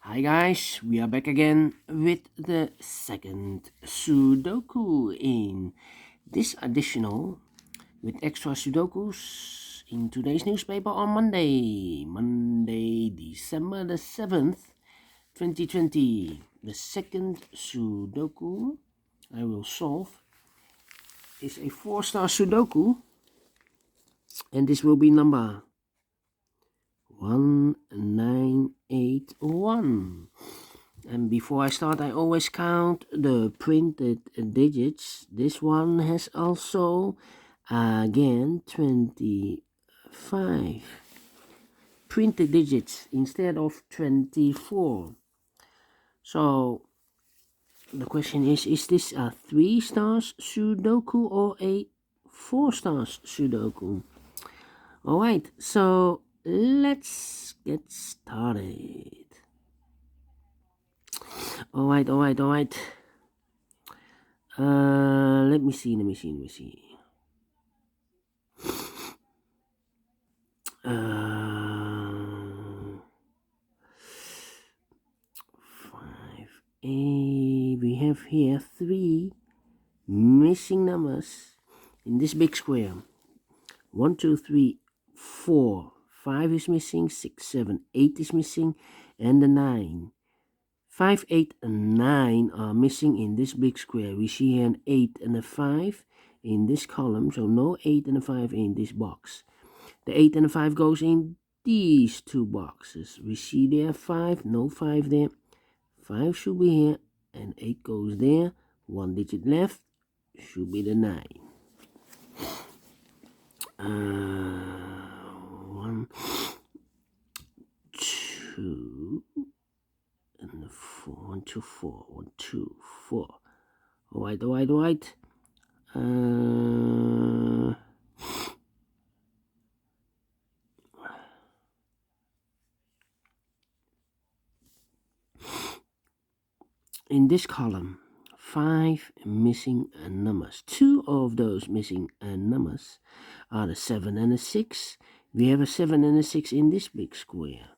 Hi guys, we are back again with the second Sudoku in this additional with extra Sudokus in today's newspaper on Monday, December the 7th, 2020. The second Sudoku I will solve is a 4-star Sudoku, and this will be number 1981. And before I start, I always count the printed digits. This one has also, again, 25 printed digits instead of 24. So the question is this a 3 stars Sudoku or a 4 stars Sudoku? Alright, so let's get started. Alright. Let me see. Uh, 5A. We have here 3 missing numbers in this big square. 1, 2, 3, 4. 5 is missing, 6, 7, 8 is missing, and the 9. 5, 8, and 9 are missing in this big square. We see here an 8 and a 5 in this column, so no 8 and a 5 in this box. The 8 and the 5 goes in these 2 boxes. We see there 5, no 5 there. 5 should be here, and 8 goes there. 1 digit left, should be the 9. 1, 2, and the 4. 1, 2, 4. 1, 2, 4. Alright. In this column, 5 missing numbers. 2 of those missing numbers are the 7 and the 6. We have a 7 and a 6 in this big square.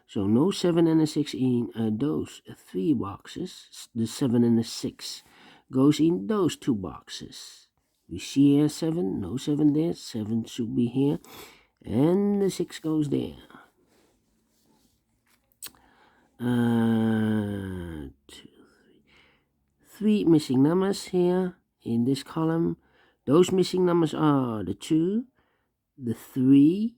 So no 7 and a 6 in those 3 boxes. The 7 and the 6 goes in those 2 boxes. We see here 7, no 7 there. 7 should be here. And the 6 goes there. 2, 3 missing numbers here in this column. Those missing numbers are the 2, the 3,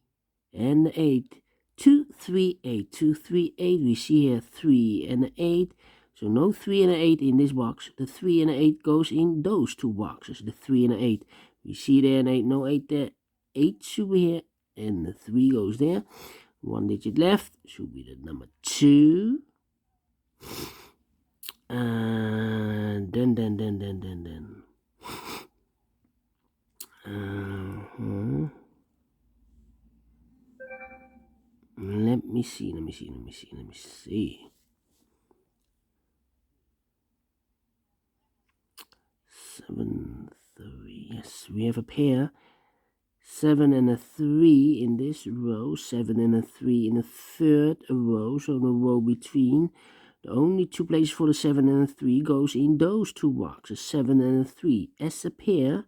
and the 8. 2, 3, 8. 2, 3, 8. We see here 3 and the 8. So no 3 and the 8 in this box. The 3 and the 8 goes in those 2 boxes. The 3 and the 8. We see there an 8, no 8 there. 8 should be here, and the 3 goes there. 1 digit left, should be the number 2. And then. Let me see. 7, 3. Yes, we have a pair. 7 and a 3 in this row. 7 and a 3 in the third row. So the row between. The only 2 places for the 7 and the 3 goes in those 2 boxes. 7 and a 3 as a pair.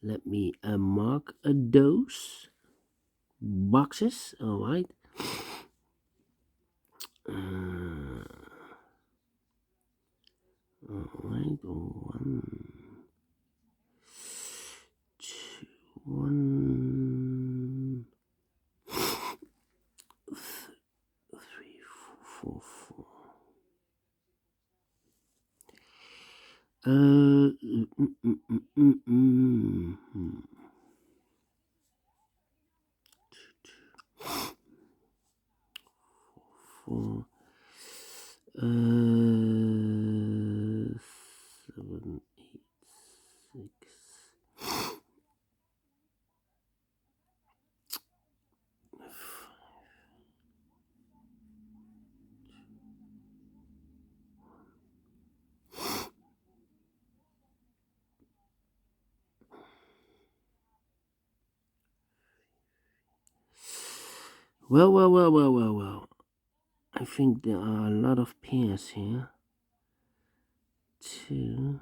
Let me mark those boxes. Alright. Alright. 1, 2, 1, 3, 4, 4. Four, 7, 8, 6. Well. I think there are a lot of pairs here. 2,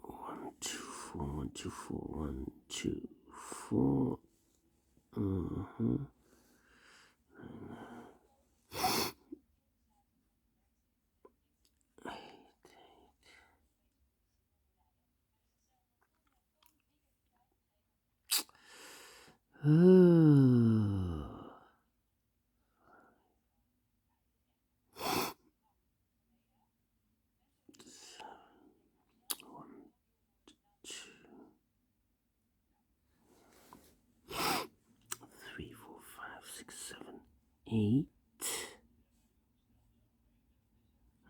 1, 2, 4, 1, 2, 4, 1, 2, 4. Oh. 3, 4, 5, 6, 7, 8,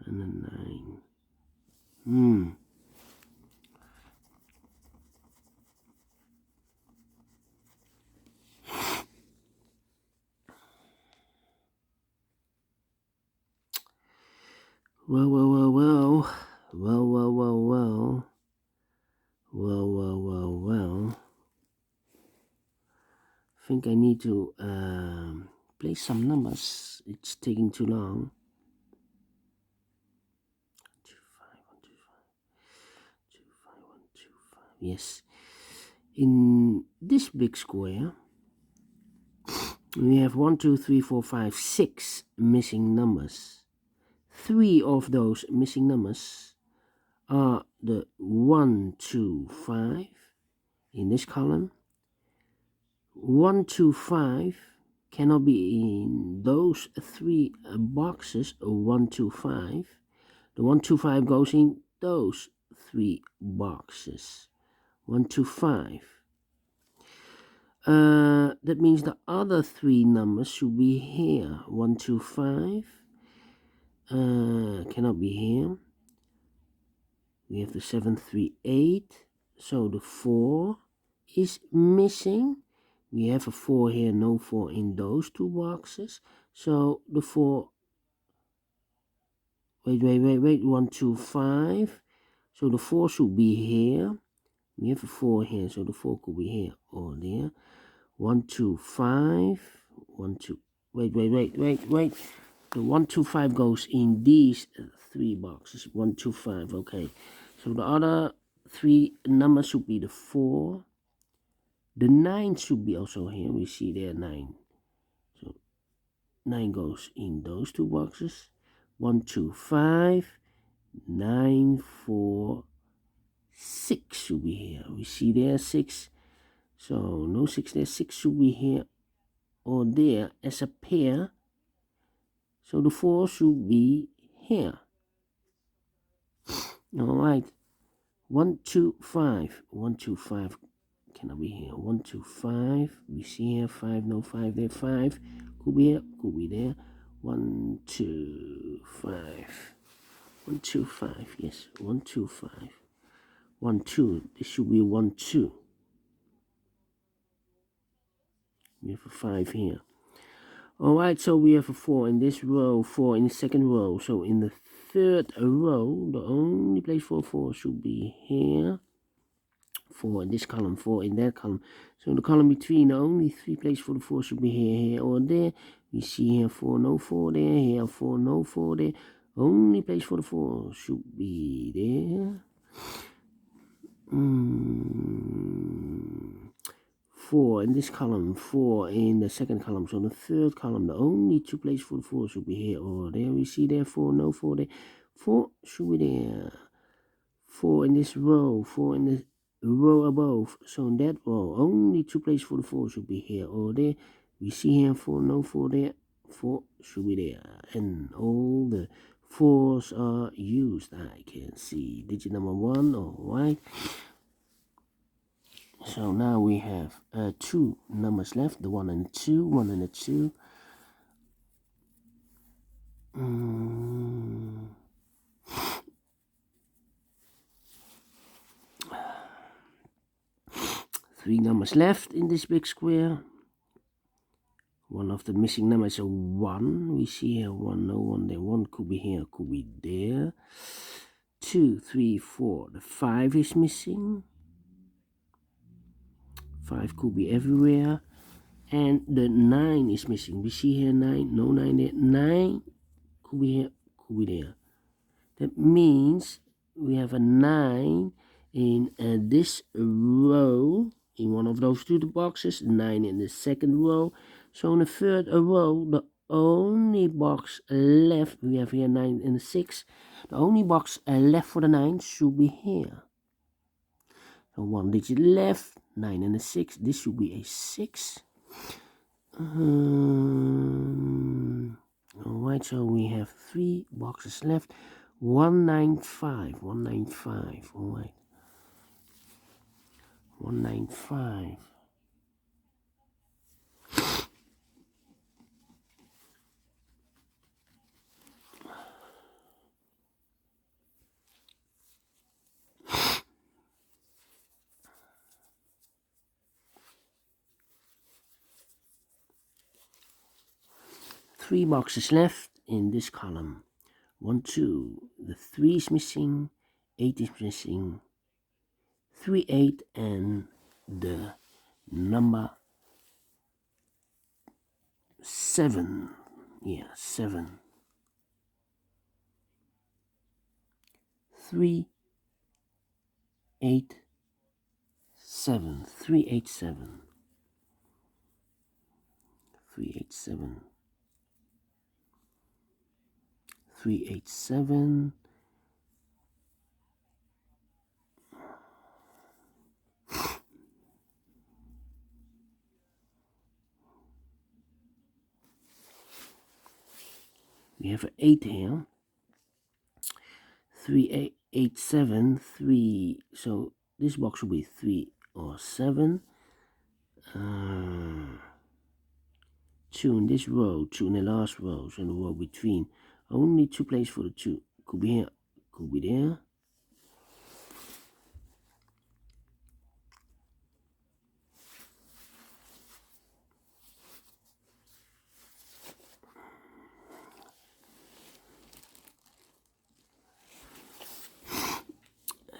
and a 9. Well. I think I need to play some numbers. It's taking too long. 2, 5, 1, 2, 5, 2, 5, 1, 2, 5. Yes. In this big square, we have 1, 2, 3, 4, 5, 6 missing numbers. 3 of those missing numbers are the 1, 2, 5 in this column. 1, 2, 5 cannot be in those 3 boxes. 1, 2, 5. The 1, 2, 5 goes in those 3 boxes. 1, 2, 5. That means the other 3 numbers should be here. 1, 2, 5 cannot be here. We have the 7, 3, 8. So the 4 is missing. We have a 4 here, no 4 in those 2 boxes. So the 4, wait, 1, 2, 5. So the 4 should be here. We have a 4 here, so the 4 could be here or there. 1, 2, 5. 1, 2, wait. The 1, 2, 5 goes in these 3 boxes. 1, 2, 5, okay. So the other 3 numbers should be the 4. The 9 should be also here. We see there 9. So 9 goes in those 2 boxes. 1, 2, 5. 9, 4, 6 should be here. We see there 6. So no 6 there. 6 should be here or there as a pair. So the 4 should be here. Alright. 1, 2, 5. 1, 2, 5 cannot be here. 1, 2, 5. We see here 5. No 5 there. 5 could be here. Could be there. 1, 2, 5. 1, 2, 5. Yes. 1, 2, 5. 1, 2. This should be 1, 2. We have a 5 here. Alright, so we have a 4 in this row, 4 in the second row. So in the third row, the only place for 4 should be here. 4 in this column, 4 in that column. So the column between, the only 3 places for the 4 should be here or there. We see here 4, no 4 there. Here 4, no 4 there. Only place for the 4 should be there. 4 in this column, 4 in the second column. So the third column, the only 2 places for the 4 should be here or there. We see there 4, no 4 there. 4 should be there. 4 in this row, 4 in the row above. So in that row, only 2 places for the 4 should be here or there. We see here 4, no 4 there. 4 should be there. And all the 4s are used. I can see digit number 1. Alright. So now we have 2 numbers left. The 1 and the 2. 1 and the 2. 3 numbers left in this big square. One of the missing numbers is a 1. We see here 1, no 1 there. 1 could be here, could be there. 2, 3, 4. The 5 is missing. 5 could be everywhere. and the 9 is missing. We see here 9, no 9 there. 9 could be here, could be there. That means we have a 9 in this row, in one of those two boxes, 9 in the second row. So in the third row, the only box left, we have here 9 and 6, the only box left for the 9 should be here. So one digit left, 9 and a 6, this should be a 6. Alright, so we have 3 boxes left. 195, 195, alright. 195. Three boxes left in this column. 1, 2. The 3 is missing, 8 is missing, 3, 8, and the number 7. Yeah, 7. 3, 8, 7. 3, 8, 7. 3, 8, 7. 3, 8, 7. We have an 8 here. 3, 8, 8, 7, 3. So this box will be 3 or 7. 2 in this row, 2 in the last row, so in the row between. Only 2 places for the 2. Could be here, could be there.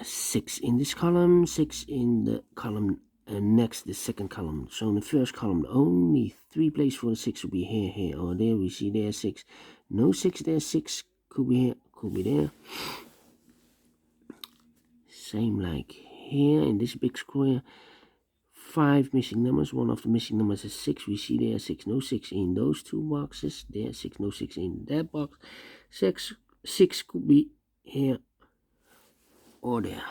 Six in this column, 6 in the column next, the second column. So in the first column, only 3 places for the 6 will be here, here, or there. We see there 6. No 6 there, 6 could be here, could be there. Same like here in this big square. 5 missing numbers. One of the missing numbers is 6. We see there 6, no 6 in those two boxes. There 6, no 6 in that box. 6 could be here or there.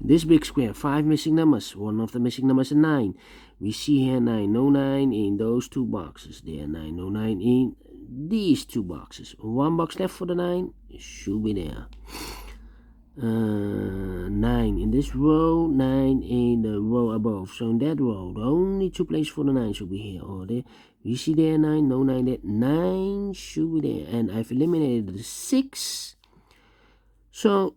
This big square, 5 missing numbers. One of the missing numbers is 9. We see here 9, no 9 in those two boxes. There 9, no 9 in these two boxes. One box left for the 9, should be there. 9 in this row, 9 in the row above. So in that row, the only 2 places for the 9 should be here or there. We see there 9, no 9 there. 9 should be there. And I've eliminated the 6. So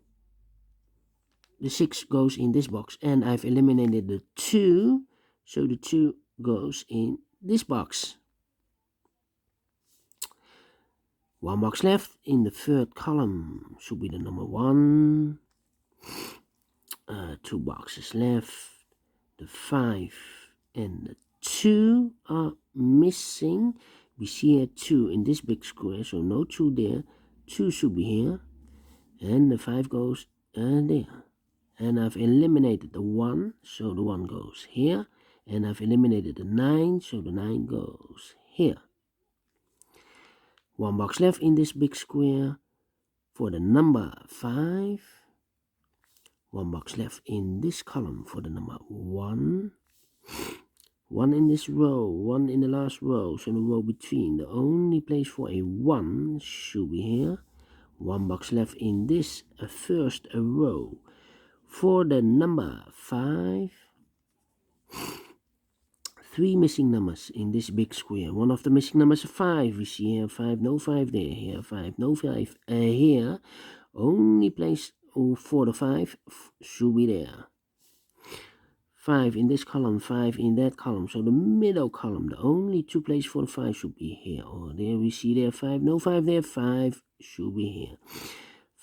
the 6 goes in this box. And I've eliminated the 2. So the 2 goes in this box. One box left in the third column should be the number 1. 2 boxes left. The 5 and the 2 are missing. We see here 2 in this big square, so no 2 there. 2 should be here. And the 5 goes there. And I've eliminated the 1, so the 1 goes here. And I've eliminated the 9, so the 9 goes here. One box left in this big square for the number 5. One box left in this column for the number 1. 1 in this row, 1 in the last row, so in the row between. The only place for a 1 should be here. One box left in this first row for the number 5. 3 missing numbers in this big square. One of the missing numbers is 5. We see here 5, no 5 there. Here 5, no 5 here. Only place for the 5 should be there. 5 in this column, 5 in that column. So the middle column, the only 2 places for the 5 should be here or there. We see there 5, no 5 there. 5 should be here.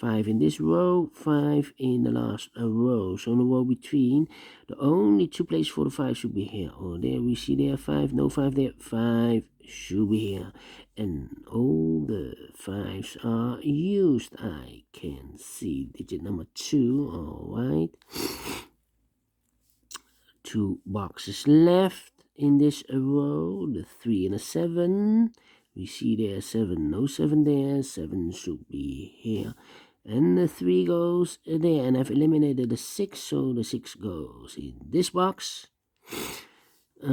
5 in this row, 5 in the last row. So in the row between, the only 2 places for the 5 should be here. Oh, there we see there 5, no 5 there, 5 should be here. And all the 5s are used. I can see digit number 2, alright. 2 boxes left in this row, the 3 and a 7. We see there 7, no 7 there, 7 should be here. And the 3 goes there, and I've eliminated the 6, so the 6 goes in this box. Here.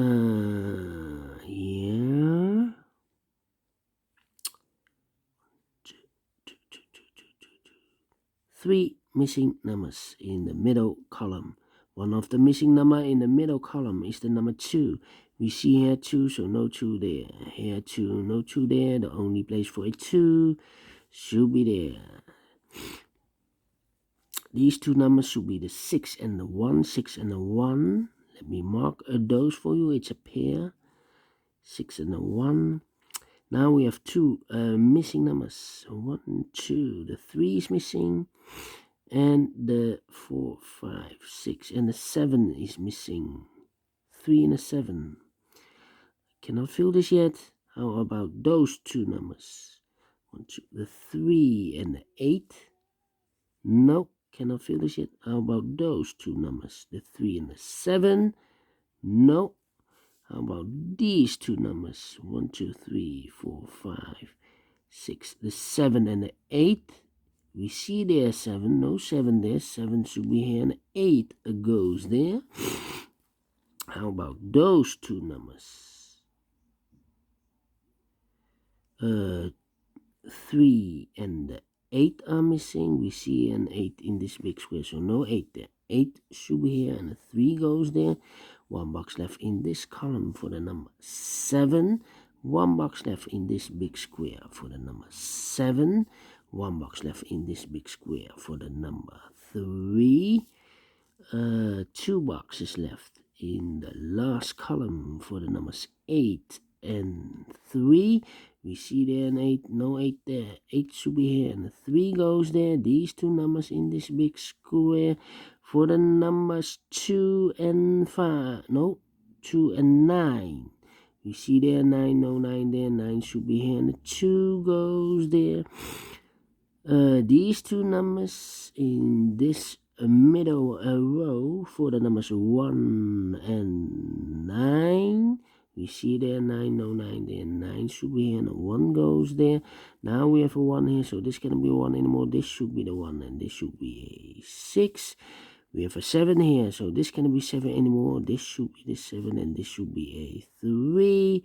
3 missing numbers in the middle column. One of the missing number in the middle column is the number 2. We see here 2, so no 2 there. Here 2, no 2 there. The only place for a 2 should be there. These 2 numbers should be the 6 and the 1. 6 and the 1. Let me mark those for you. It's a pair. 6 and a 1. Now we have 2 missing numbers. 1 and 2. The 3 is missing. And the 4, 5, 6, and the 7 is missing. 3 and a 7. Cannot fill this yet. How about those 2 numbers? 1, 2, the 3 and the 8. Nope, cannot fill this yet. How about those 2 numbers? The 3 and the 7. Nope. How about these 2 numbers? 1, 2, 3, 4, 5, 6. The 7 and the 8. We see there 7, no 7 there, 7 should be here, and 8 goes there. How about those 2 numbers? 3 and the 8 are missing. We see an 8 in this big square, so no 8 there. 8 should be here, and a 3 goes there. 1 box left in this column for the number 7. 1 box left in this big square for the number 7. 1 box left in this big square for the number 3. 2 boxes left in the last column for the numbers 8 and 3. We see there an 8, no 8 there. 8 should be here, and the 3 goes there. These 2 numbers in this big square for the numbers 2 and 5. No, 2 and 9. We see there 9, no 9 there. 9 should be here, and the 2 goes there. These 2 numbers in this middle row for the numbers 1 and 9. We see there 9, no 9 there. 9 should be here, and the 1 goes there. Now we have a 1 here, so this cannot be 1 anymore. This should be the 1, and this should be a 6. We have a 7 here, so this cannot be 7 anymore. This should be the 7, and this should be a 3.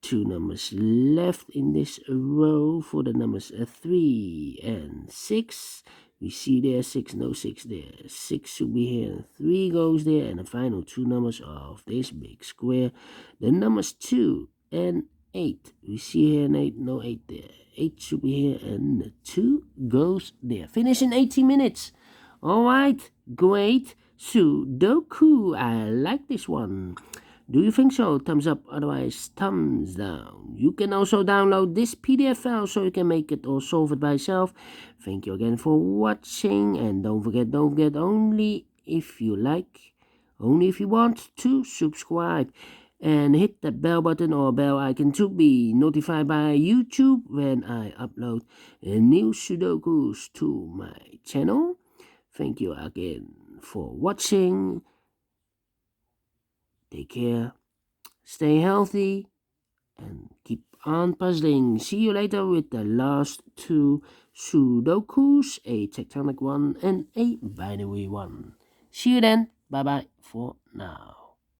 2 numbers left in this row for the numbers 3 and 6. We see there 6, no 6 there. 6 should be here, and 3 goes there. And the final 2 numbers of this big square, the numbers 2 and 8. We see here an 8, no 8 there. 8 should be here, and the 2 goes there. Finish in 18 minutes. Alright, great. Sudoku. I like this one. Do you think so? Thumbs up, otherwise thumbs down. You can also download this PDF file so you can make it or solve it by yourself. Thank you again for watching, and don't forget, only if you like, only if you want to subscribe, and hit that bell button or bell icon to be notified by YouTube when I upload new Sudokus to my channel. Thank you again for watching. Take care, stay healthy, and keep on puzzling. See you later with the last 2 Sudokus, a tectonic one and a binary one. See you then. Bye-bye for now.